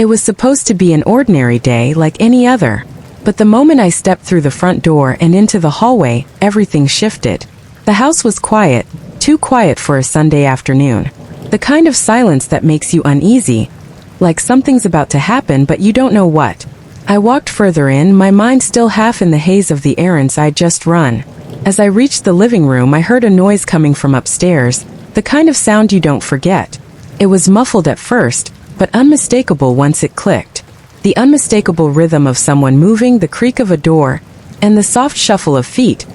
It was supposed to be an ordinary day like any other. But the moment I stepped through the front door and into the hallway, everything shifted. The house was quiet, too quiet for a Sunday afternoon. The kind of silence that makes you uneasy, like something's about to happen but you don't know what. I walked further in, my mind still half in the haze of the errands I'd just run. As I reached the living room, I heard a noise coming from upstairs, the kind of sound you don't forget. It was muffled at first, but unmistakable once it clicked. The unmistakable rhythm of someone moving, the creak of a door, and the soft shuffle of feet.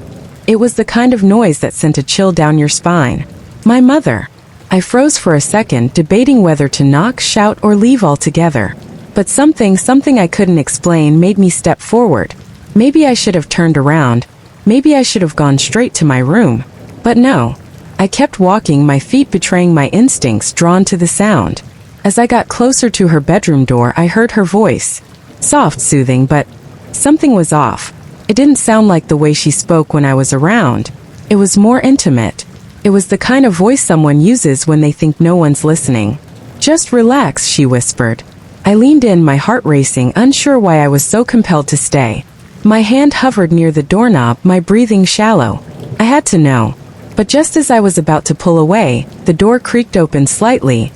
It was the kind of noise that sent a chill down your spine. My mother. I froze for a second, debating whether to knock, shout, or leave altogether. But something I couldn't explain made me step forward. Maybe I should have turned around. Maybe I should have gone straight to my room. But no. I kept walking, my feet betraying my instincts, drawn to the sound. As I got closer to her bedroom door, I heard her voice. Soft, soothing, but something was off. It didn't sound like the way she spoke when I was around. It was more intimate. It was the kind of voice someone uses when they think no one's listening. Just relax, she whispered. I leaned in, my heart racing, unsure why I was so compelled to stay. My hand hovered near the doorknob, my breathing shallow. I had to know. But just as I was about to pull away, the door creaked open slightly.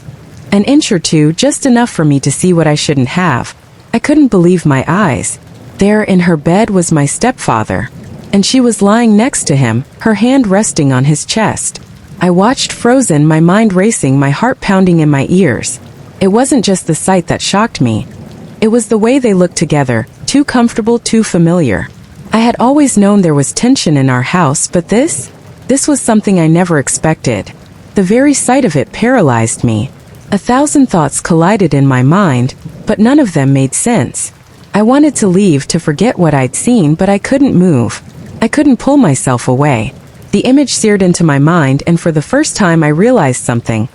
An inch or two, just enough for me to see what I shouldn't have. I couldn't believe my eyes. There in her bed was my stepfather. And she was lying next to him, her hand resting on his chest. I watched frozen, my mind racing, my heart pounding in my ears. It wasn't just the sight that shocked me. It was the way they looked together, too comfortable, too familiar. I had always known there was tension in our house, but this was something I never expected. The very sight of it paralyzed me. 1,000 thoughts collided in my mind, but none of them made sense. I wanted to leave, to forget what I'd seen, but I couldn't move. I couldn't pull myself away. The image seared into my mind, and for the first time I realized something.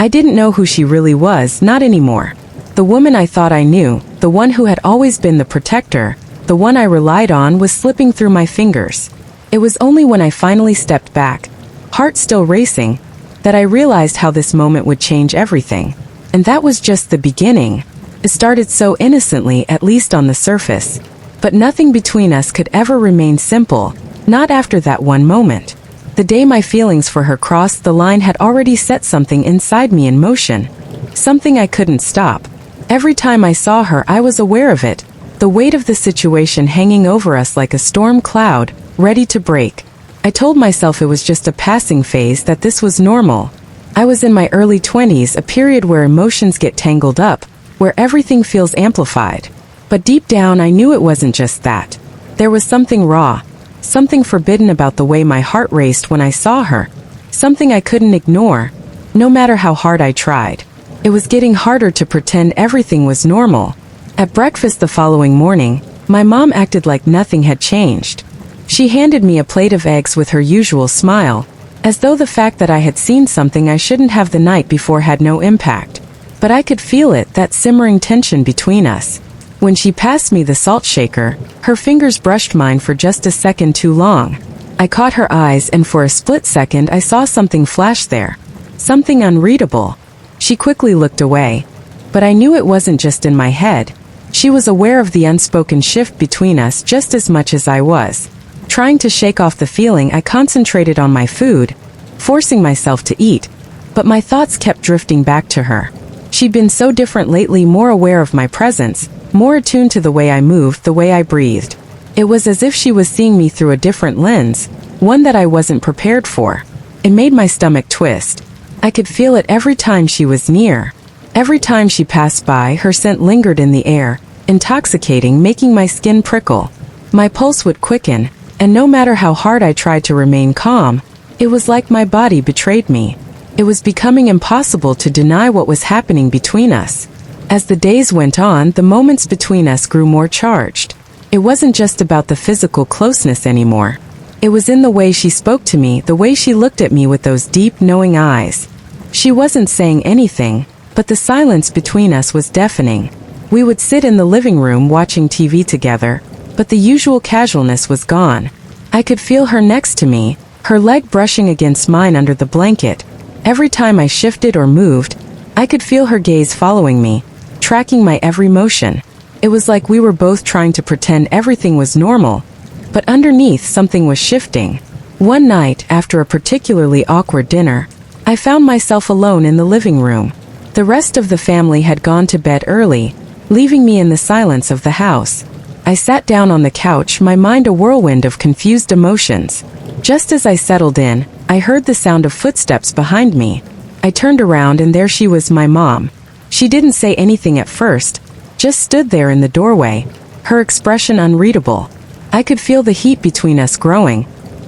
I didn't know who she really was, not anymore. The woman I thought I knew, the one who had always been the protector, the one I relied on, was slipping through my fingers. It was only when I finally stepped back, heart still racing, that I realized how this moment would change everything. And that was just the beginning. It started so innocently, at least on the surface. But nothing between us could ever remain simple, not after that one moment. The day my feelings for her crossed the line had already set something inside me in motion. Something I couldn't stop. Every time I saw her, I was aware of it, the weight of the situation hanging over us like a storm cloud, ready to break. I told myself it was just a passing phase, that this was normal. I was in my early 20s, a period where emotions get tangled up, where everything feels amplified. But deep down I knew it wasn't just that. There was something raw, something forbidden about the way my heart raced when I saw her, something I couldn't ignore, no matter how hard I tried. It was getting harder to pretend everything was normal. At breakfast the following morning, my mom acted like nothing had changed. She handed me a plate of eggs with her usual smile, as though the fact that I had seen something I shouldn't have the night before had no impact. But I could feel it, that simmering tension between us. When she passed me the salt shaker, her fingers brushed mine for just a second too long. I caught her eyes, and for a split second I saw something flash there. Something unreadable. She quickly looked away. But I knew it wasn't just in my head. She was aware of the unspoken shift between us just as much as I was. Trying to shake off the feeling, I concentrated on my food, forcing myself to eat, but my thoughts kept drifting back to her. She'd been so different lately, more aware of my presence, more attuned to the way I moved, the way I breathed. It was as if she was seeing me through a different lens, one that I wasn't prepared for. It made my stomach twist. I could feel it every time she was near. Every time she passed by, her scent lingered in the air, intoxicating, making my skin prickle. My pulse would quicken, and no matter how hard I tried to remain calm, it was like my body betrayed me. It was becoming impossible to deny what was happening between us. As the days went on, the moments between us grew more charged. It wasn't just about the physical closeness anymore. It was in the way she spoke to me, the way she looked at me with those deep, knowing eyes. She wasn't saying anything, but the silence between us was deafening. We would sit in the living room watching TV together, but the usual casualness was gone. I could feel her next to me, her leg brushing against mine under the blanket. Every time I shifted or moved, I could feel her gaze following me, tracking my every motion. It was like we were both trying to pretend everything was normal, but underneath something was shifting. One night, after a particularly awkward dinner, I found myself alone in the living room. The rest of the family had gone to bed early, leaving me in the silence of the house. I sat down on the couch, my mind a whirlwind of confused emotions. Just as I settled in, I heard the sound of footsteps behind me. I turned around and there she was, my mom. She didn't say anything at first, just stood there in the doorway, her expression unreadable. I could feel the heat between us growing,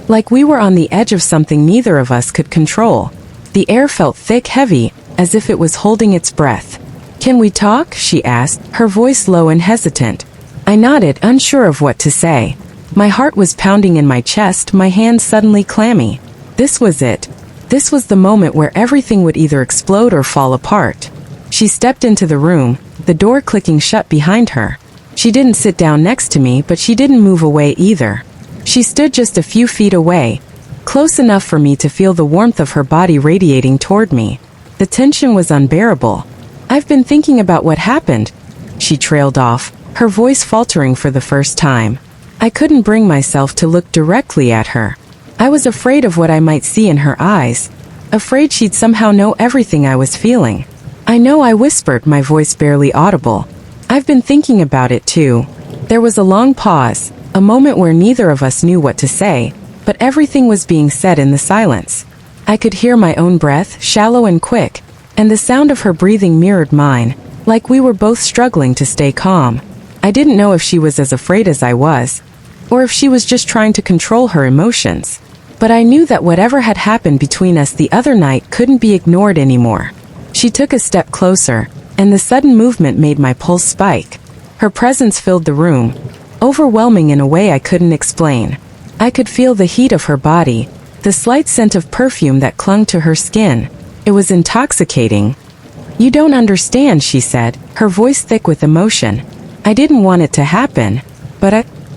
like we were on the edge of something neither of us could control. The air felt thick, heavy, as if it was holding its breath. "Can we talk?" she asked, her voice low and hesitant. I nodded, unsure of what to say. My heart was pounding in my chest, my hands suddenly clammy. This was it. This was the moment where everything would either explode or fall apart. She stepped into the room, the door clicking shut behind her. She didn't sit down next to me, but she didn't move away either. She stood just a few feet away, close enough for me to feel the warmth of her body radiating toward me. The tension was unbearable. "I've been thinking about what happened," she trailed off, her voice faltering for the first time. I couldn't bring myself to look directly at her. I was afraid of what I might see in her eyes, afraid she'd somehow know everything I was feeling. "I know," I whispered, my voice barely audible. "I've been thinking about it too." There was a long pause, a moment where neither of us knew what to say, but everything was being said in the silence. I could hear my own breath, shallow and quick, and the sound of her breathing mirrored mine, like we were both struggling to stay calm. I didn't know if she was as afraid as I was, or if she was just trying to control her emotions. But I knew that whatever had happened between us the other night couldn't be ignored anymore. She took a step closer, and the sudden movement made my pulse spike. Her presence filled the room, overwhelming in a way I couldn't explain. I could feel the heat of her body, the slight scent of perfume that clung to her skin. It was intoxicating. "You don't understand," she said, her voice thick with emotion. I didn't want it to happen, but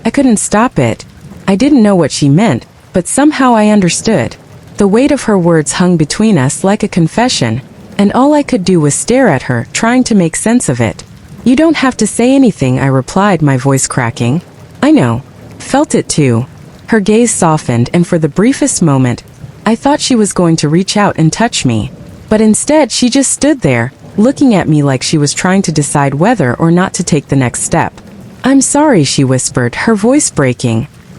I couldn't stop it. I didn't know what she meant, but somehow I understood. The weight of her words hung between us like a confession, and all I could do was stare at her, trying to make sense of it. "You don't have to say anything," I replied, my voice cracking. "I know. Felt it too." Her gaze softened, and for the briefest moment, I thought she was going to reach out and touch me. But instead she just stood there, looking at me like she was trying to decide whether or not to take the next step. "I'm sorry," she whispered, her voice breaking.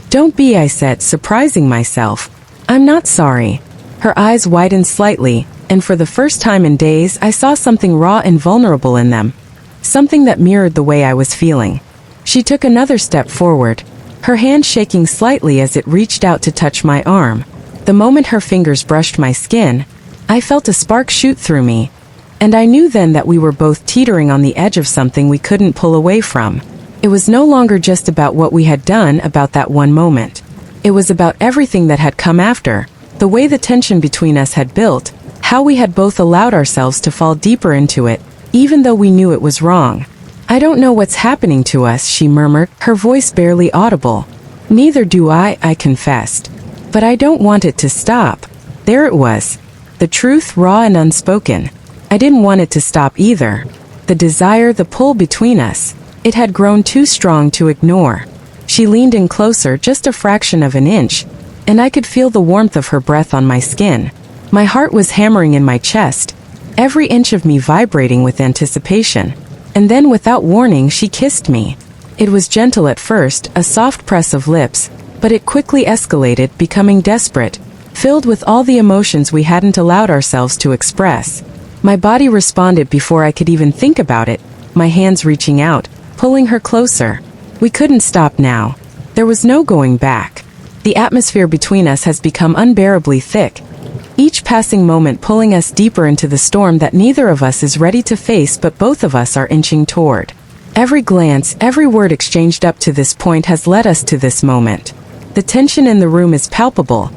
"Don't be," I said, surprising myself. "I'm not sorry." Her eyes widened slightly, and for the first time in days I saw something raw and vulnerable in them. Something that mirrored the way I was feeling. She took another step forward, her hand shaking slightly as it reached out to touch my arm. The moment her fingers brushed my skin, I felt a spark shoot through me, and I knew then that we were both teetering on the edge of something we couldn't pull away from. It was no longer just about what we had done about that one moment. It was about everything that had come after, the way the tension between us had built, how we had both allowed ourselves to fall deeper into it, even though we knew it was wrong. "I don't know what's happening to us," she murmured, her voice barely audible. "Neither do I confessed. But I don't want it to stop." There it was. The truth, raw and unspoken. I didn't want it to stop either. The desire, the pull between us. It had grown too strong to ignore. She leaned in closer, just a fraction of an inch, and I could feel the warmth of her breath on my skin. My heart was hammering in my chest, every inch of me vibrating with anticipation. And then, without warning, she kissed me. It was gentle at first, a soft press of lips, but it quickly escalated, becoming desperate, filled with all the emotions we hadn't allowed ourselves to express. My body responded before I could even think about it, my hands reaching out, pulling her closer. We couldn't stop now. There was no going back. The atmosphere between us has become unbearably thick, each passing moment pulling us deeper into the storm that neither of us is ready to face, but both of us are inching toward. Every glance, every word exchanged up to this point has led us to this moment. The tension in the room is palpable.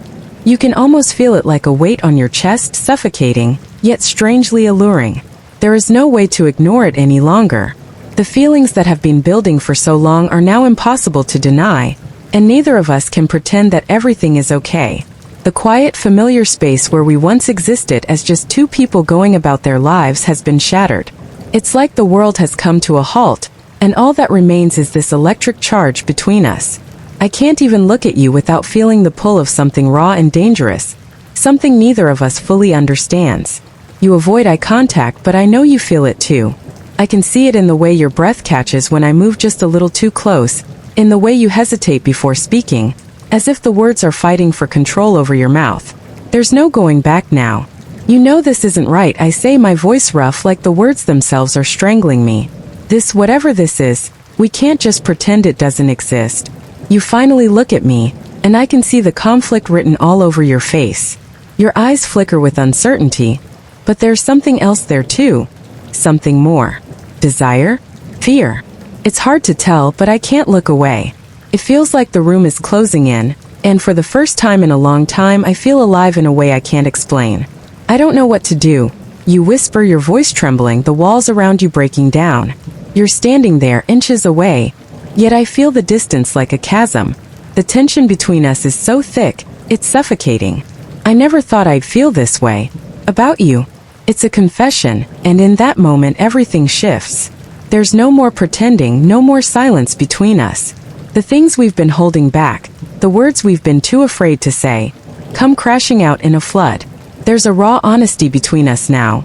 You can almost feel it like a weight on your chest, suffocating, yet strangely alluring. There is no way to ignore it any longer. The feelings that have been building for so long are now impossible to deny, and neither of us can pretend that everything is okay. The quiet, familiar space where we once existed as just two people going about their lives has been shattered. It's like the world has come to a halt, and all that remains is this electric charge between us. I can't even look at you without feeling the pull of something raw and dangerous, something neither of us fully understands. You avoid eye contact, but I know you feel it too. I can see it in the way your breath catches when I move just a little too close, in the way you hesitate before speaking, as if the words are fighting for control over your mouth. There's no going back now. You know this isn't right, I say, my voice rough like the words themselves are strangling me. This, whatever this is, we can't just pretend it doesn't exist. You finally look at me, and I can see the conflict written all over your face. Your eyes flicker with uncertainty, but there's something else there too. Something more. Desire? Fear? It's hard to tell, but I can't look away. It feels like the room is closing in, and for the first time in a long time I feel alive in a way I can't explain. I don't know what to do. You whisper, your voice trembling, the walls around you breaking down. You're standing there, inches away, yet I feel the distance like a chasm. The tension between us is so thick, it's suffocating. I never thought I'd feel this way. About you. It's a confession, and in that moment everything shifts. There's no more pretending, no more silence between us. The things we've been holding back, the words we've been too afraid to say, come crashing out in a flood. There's a raw honesty between us now.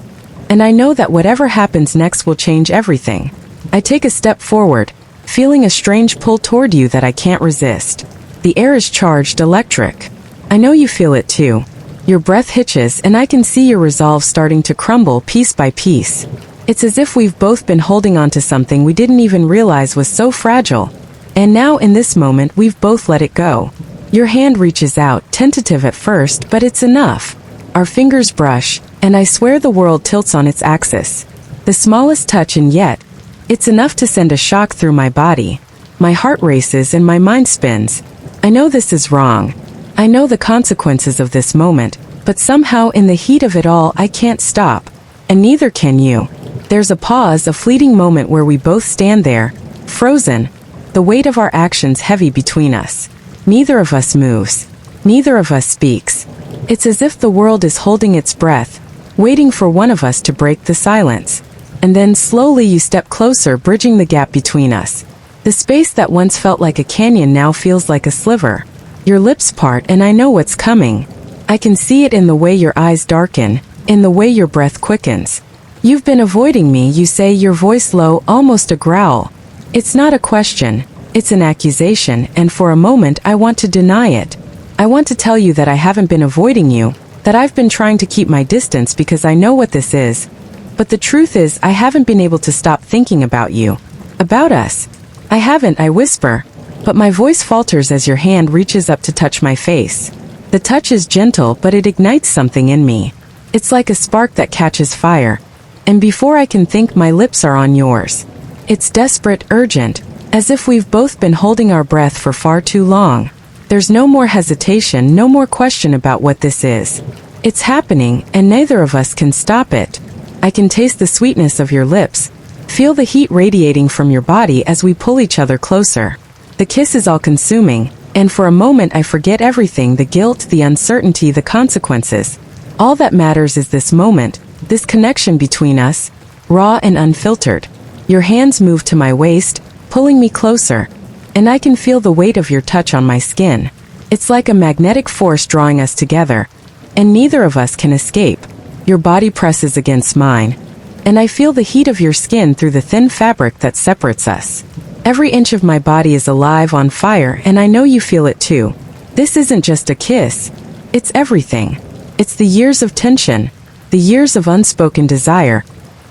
And I know that whatever happens next will change everything. I take a step forward, feeling a strange pull toward you that I can't resist. The air is charged, electric. I know you feel it too. Your breath hitches, and I can see your resolve starting to crumble piece by piece. It's as if we've both been holding on to something we didn't even realize was so fragile. And now in this moment we've both let it go. Your hand reaches out, tentative at first, but it's enough. Our fingers brush, and I swear the world tilts on its axis. The smallest touch, and yet, it's enough to send a shock through my body. My heart races and my mind spins. I know this is wrong. I know the consequences of this moment, but somehow in the heat of it all I can't stop. And neither can you. There's a pause, a fleeting moment where we both stand there, frozen, the weight of our actions heavy between us. Neither of us moves. Neither of us speaks. It's as if the world is holding its breath, waiting for one of us to break the silence. And then slowly you step closer, bridging the gap between us. The space that once felt like a canyon now feels like a sliver. Your lips part, and I know what's coming. I can see it in the way your eyes darken, in the way your breath quickens. You've been avoiding me, you say, your voice low, almost a growl. It's not a question, it's an accusation, and for a moment I want to deny it. I want to tell you that I haven't been avoiding you, that I've been trying to keep my distance because I know what this is. But the truth is, I haven't been able to stop thinking about you. About us. I haven't, I whisper. But my voice falters as your hand reaches up to touch my face. The touch is gentle, but it ignites something in me. It's like a spark that catches fire. And before I can think, my lips are on yours. It's desperate, urgent, as if we've both been holding our breath for far too long. There's no more hesitation, no more question about what this is. It's happening, and neither of us can stop it. I can taste the sweetness of your lips, feel the heat radiating from your body as we pull each other closer. The kiss is all-consuming, and for a moment I forget everything, the guilt, the uncertainty, the consequences. All that matters is this moment, this connection between us, raw and unfiltered. Your hands move to my waist, pulling me closer, and I can feel the weight of your touch on my skin. It's like a magnetic force drawing us together, and neither of us can escape. Your body presses against mine, and I feel the heat of your skin through the thin fabric that separates us. Every inch of my body is alive, on fire, and I know you feel it too. This isn't just a kiss. It's everything. It's the years of tension, the years of unspoken desire,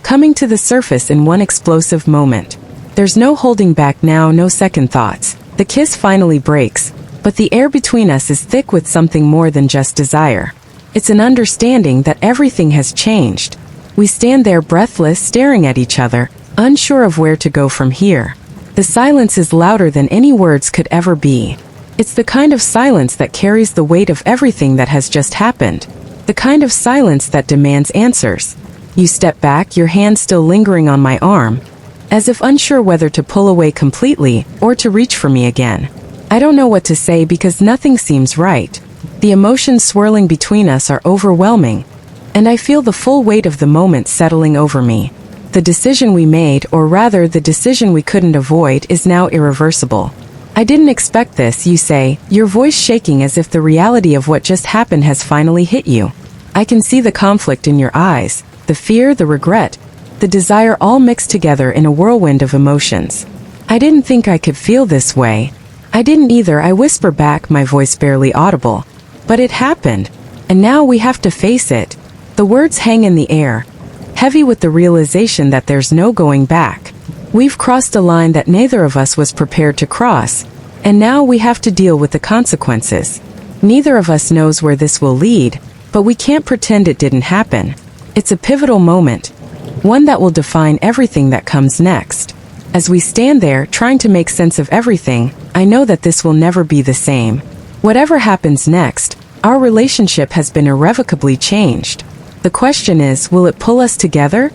coming to the surface in one explosive moment. There's no holding back now, no second thoughts. The kiss finally breaks, but the air between us is thick with something more than just desire. It's an understanding that everything has changed. We stand there breathless, staring at each other, unsure of where to go from here. The silence is louder than any words could ever be. It's the kind of silence that carries the weight of everything that has just happened. The kind of silence that demands answers. You step back, your hand still lingering on my arm, as if unsure whether to pull away completely or to reach for me again. I don't know what to say because nothing seems right. The emotions swirling between us are overwhelming, and I feel the full weight of the moment settling over me. The decision we made, or rather the decision we couldn't avoid, is now irreversible. I didn't expect this, you say, your voice shaking as if the reality of what just happened has finally hit you. I can see the conflict in your eyes, the fear, the regret, the desire all mixed together in a whirlwind of emotions. I didn't think I could feel this way. I didn't either, I whisper back, my voice barely audible. But it happened. And now we have to face it. The words hang in the air, heavy with the realization that there's no going back. We've crossed a line that neither of us was prepared to cross, and now we have to deal with the consequences. Neither of us knows where this will lead, but we can't pretend it didn't happen. It's a pivotal moment, one that will define everything that comes next. As we stand there, trying to make sense of everything, I know that this will never be the same. Whatever happens next, our relationship has been irrevocably changed. The question is, will it pull us together,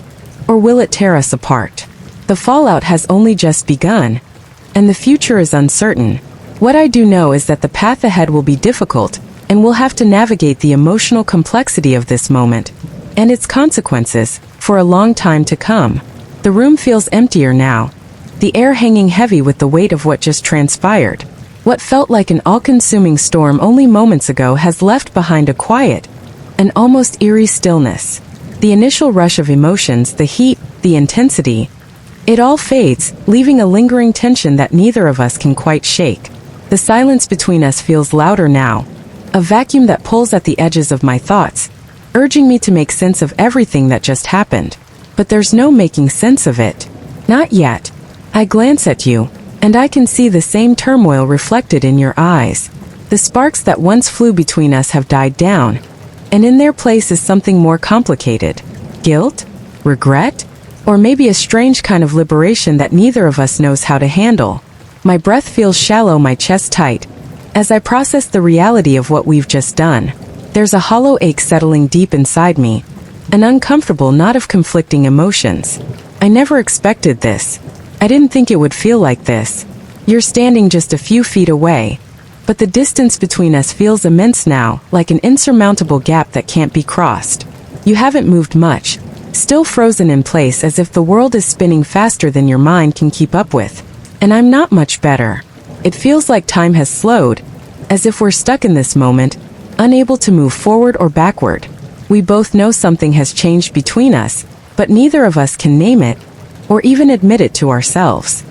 or will it tear us apart? The fallout has only just begun, and the future is uncertain. What I do know is that the path ahead will be difficult, and we'll have to navigate the emotional complexity of this moment, and its consequences, for a long time to come. The room feels emptier now, the air hanging heavy with the weight of what just transpired. What felt like an all-consuming storm only moments ago has left behind a quiet, an almost eerie stillness. The initial rush of emotions, the heat, the intensity, it all fades, leaving a lingering tension that neither of us can quite shake. The silence between us feels louder now, a vacuum that pulls at the edges of my thoughts, urging me to make sense of everything that just happened. But there's no making sense of it. Not yet. I glance at you, and I can see the same turmoil reflected in your eyes. The sparks that once flew between us have died down, and in their place is something more complicated. Guilt? Regret? Or maybe a strange kind of liberation that neither of us knows how to handle. My breath feels shallow, my chest tight, as I process the reality of what we've just done. There's a hollow ache settling deep inside me, an uncomfortable knot of conflicting emotions. I never expected this. I didn't think it would feel like this. You're standing just a few feet away, but the distance between us feels immense now, like an insurmountable gap that can't be crossed. You haven't moved much, still frozen in place as if the world is spinning faster than your mind can keep up with. And I'm not much better. It feels like time has slowed, as if we're stuck in this moment, unable to move forward or backward. We both know something has changed between us, but neither of us can name it, or even admit it to ourselves.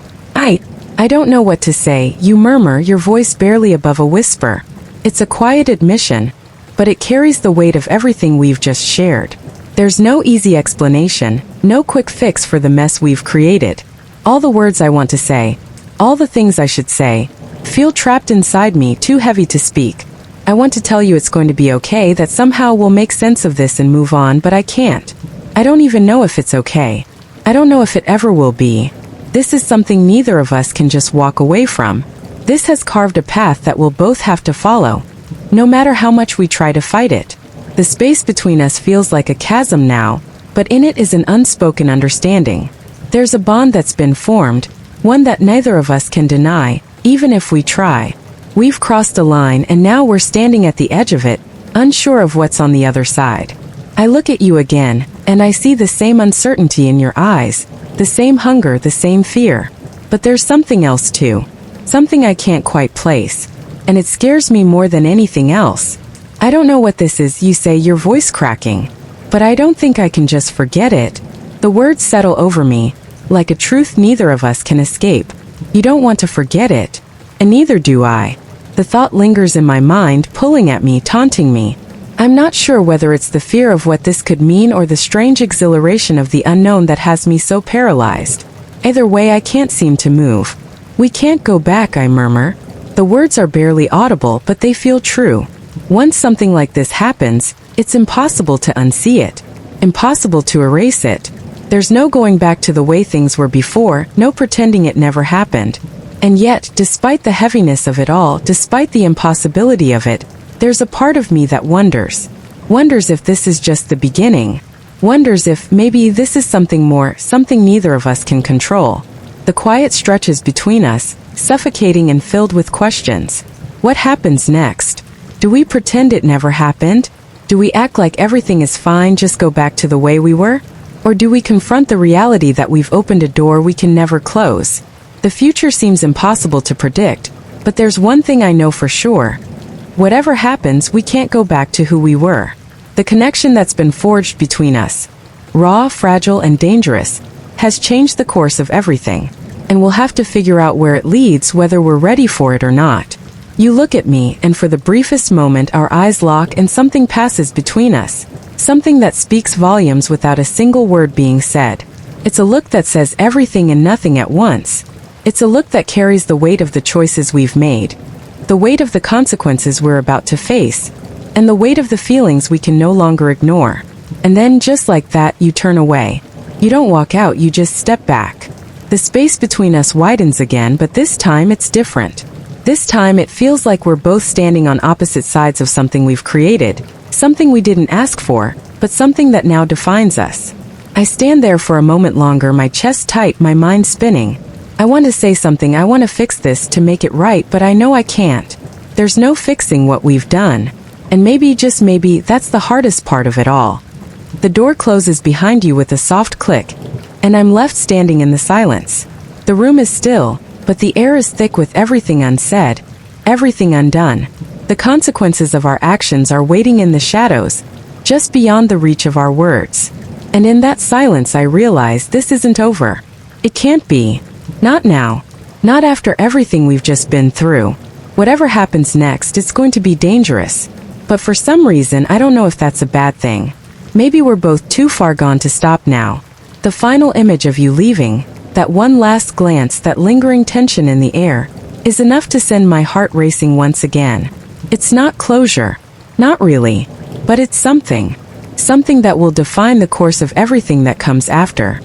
I don't know what to say, you murmur, your voice barely above a whisper. It's a quiet admission, but it carries the weight of everything we've just shared. There's no easy explanation, no quick fix for the mess we've created. All the words I want to say, all the things I should say, feel trapped inside me, too heavy to speak. I want to tell you it's going to be okay, that somehow we'll make sense of this and move on, but I can't. I don't even know if it's okay. I don't know if it ever will be. This is something neither of us can just walk away from. This has carved a path that we'll both have to follow, no matter how much we try to fight it. The space between us feels like a chasm now, but in it is an unspoken understanding. There's a bond that's been formed, one that neither of us can deny, even if we try. We've crossed a line and now we're standing at the edge of it, unsure of what's on the other side. I look at you again, and I see the same uncertainty in your eyes, the same hunger, the same fear. But there's something else too. Something I can't quite place. And it scares me more than anything else. I don't know what this is, you say, your voice cracking. But I don't think I can just forget it. The words settle over me, like a truth neither of us can escape. You don't want to forget it. And neither do I. The thought lingers in my mind, pulling at me, taunting me. I'm not sure whether it's the fear of what this could mean or the strange exhilaration of the unknown that has me so paralyzed. Either way, I can't seem to move. We can't go back, I murmur. The words are barely audible, but they feel true. Once something like this happens, it's impossible to unsee it. Impossible to erase it. There's no going back to the way things were before, no pretending it never happened. And yet, despite the heaviness of it all, despite the impossibility of it, there's a part of me that wonders if this is just the beginning, wonders if maybe this is something more, something neither of us can control. The quiet stretches between us, suffocating and filled with questions. What happens next? Do we pretend it never happened? Do we act like everything is fine, just go back to the way we were? Or do we confront the reality that we've opened a door we can never close? The future seems impossible to predict, but there's one thing I know for sure. Whatever happens, we can't go back to who we were. The connection that's been forged between us, raw, fragile, and dangerous, has changed the course of everything, and we'll have to figure out where it leads, whether we're ready for it or not. You look at me, and for the briefest moment our eyes lock and something passes between us. Something that speaks volumes without a single word being said. It's a look that says everything and nothing at once. It's a look that carries the weight of the choices we've made, the weight of the consequences we're about to face, and the weight of the feelings we can no longer ignore. And then, just like that, you turn away. You don't walk out, you just step back. The space between us widens again, but this time it's different. This time it feels like we're both standing on opposite sides of something we've created, something we didn't ask for, but something that now defines us. I stand there for a moment longer, my chest tight, my mind spinning. I want to say something, I want to fix this to make it right, but I know I can't. There's no fixing what we've done. And maybe, just maybe, that's the hardest part of it all. The door closes behind you with a soft click, and I'm left standing in the silence. The room is still, but the air is thick with everything unsaid, everything undone. The consequences of our actions are waiting in the shadows, just beyond the reach of our words. And in that silence I realize this isn't over. It can't be. Not now. Not after everything we've just been through. Whatever happens next, it's going to be dangerous. But for some reason, I don't know if that's a bad thing. Maybe we're both too far gone to stop now. The final image of you leaving, that one last glance, that lingering tension in the air, is enough to send my heart racing once again. It's not closure. Not really. But it's something. Something that will define the course of everything that comes after.